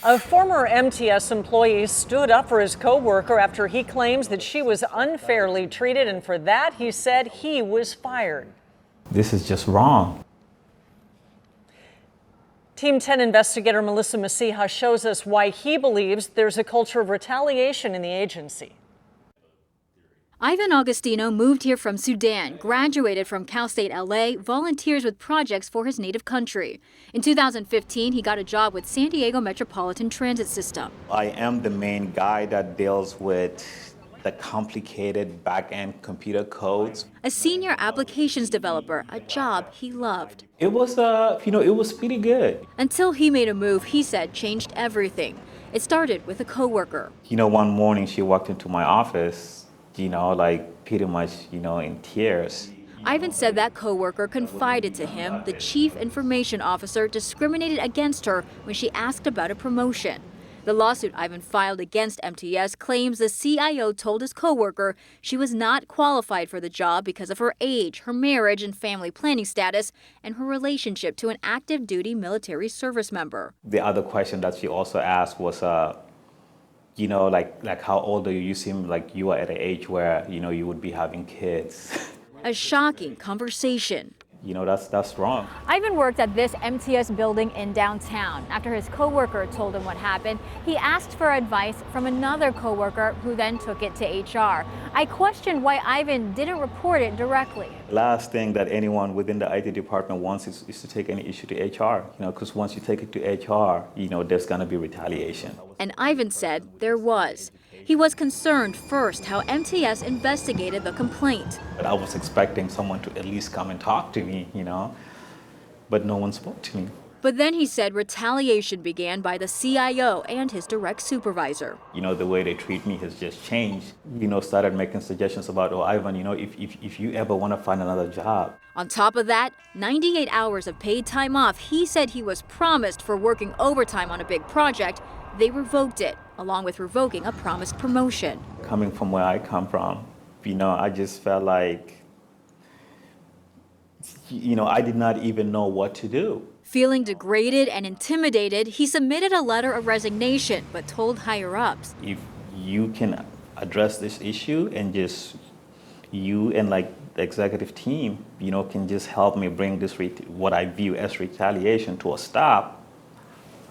A former MTS employee stood up for his coworker after he claims that she was unfairly treated, and for that, he said he was fired. This is just wrong. Team 10 investigator Melissa Masiha shows us why he believes there's a culture of retaliation in the agency. Ivan Augustino moved here from Sudan, graduated from Cal State LA, volunteers with projects for his native country. In 2015, he got a job with San Diego Metropolitan Transit System. I am the main guy that deals with the complicated back-end computer codes. A senior applications developer, a job he loved. It was, it was pretty good. Until he made a move he said changed everything. It started with a coworker. One morning she walked into my office, pretty much, in tears. Ivan said that coworker confided to him the chief information officer discriminated against her when she asked about a promotion. The lawsuit Ivan filed against MTS claims the CIO told his coworker she was not qualified for the job because of her age, her marriage and family planning status, and her relationship to an active duty military service member. The other question that she also asked was, like how old are you? You seem like you are at an age where, you would be having kids. A shocking conversation. That's wrong. Ivan worked at this MTS building in downtown. After his coworker told him what happened, he asked for advice from another coworker who then took it to HR. I questioned why Ivan didn't report it directly. Last thing that anyone within the IT department wants is to take any issue to HR, because once you take it to HR, there's going to be retaliation. And Ivan said there was. He was concerned first how MTS investigated the complaint. But I was expecting someone to at least come and talk to me, but no one spoke to me. But then he said retaliation began by the CIO and his direct supervisor. The way they treat me has just changed. Started making suggestions about, oh, Ivan, if you ever want to find another job. On top of that, 98 hours of paid time off he said he was promised for working overtime on a big project. They revoked it, along with revoking a promised promotion. Coming from where I come from, I just felt like, I did not even know what to do. Feeling degraded and intimidated, he submitted a letter of resignation, but told higher-ups. If you can address this issue and just you and the executive team, can just help me bring this, what I view as retaliation, to a stop,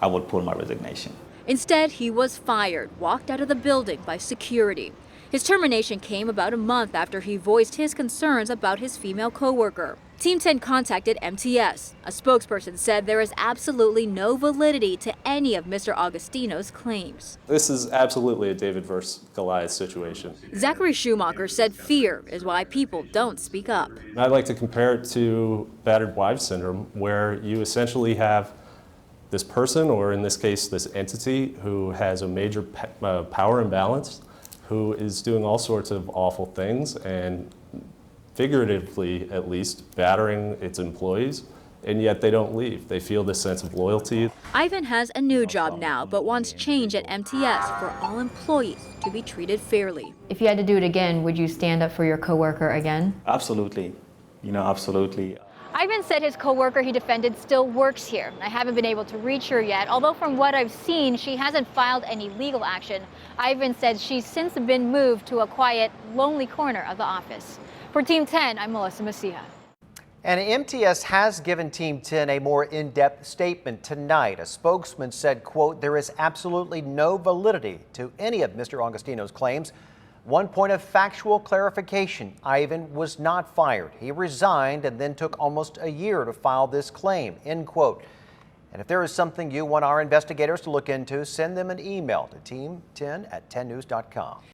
I would pull my resignation. Instead, he was fired, walked out of the building by security. His termination came about a month after he voiced his concerns about his female coworker. Team 10 contacted MTS. A spokesperson said there is absolutely no validity to any of Mr. Augustino's claims. This is absolutely a David versus Goliath situation. Zachary Schumacher said fear is why people don't speak up. I'd like to compare it to battered wife syndrome, where you essentially have this person, or in this case, this entity, who has a major power imbalance, who is doing all sorts of awful things and figuratively, at least, battering its employees, and yet they don't leave. They feel this sense of loyalty. Ivan has a new job now, but wants change at MTS for all employees to be treated fairly. If you had to do it again, would you stand up for your coworker again? Absolutely. Absolutely. Ivan said his coworker he defended still works here. I haven't been able to reach her yet, although from what I've seen, she hasn't filed any legal action. Ivan said she's since been moved to a quiet, lonely corner of the office. For Team 10, I'm Melissa Masiha. And MTS has given Team 10 a more in-depth statement tonight. A spokesman said, quote, there is absolutely no validity to any of Mr. Augustino's claims. One point of factual clarification, Ivan was not fired. He resigned and then took almost a year to file this claim, end quote. And if there is something you want our investigators to look into, send them an email to team10@10news.com.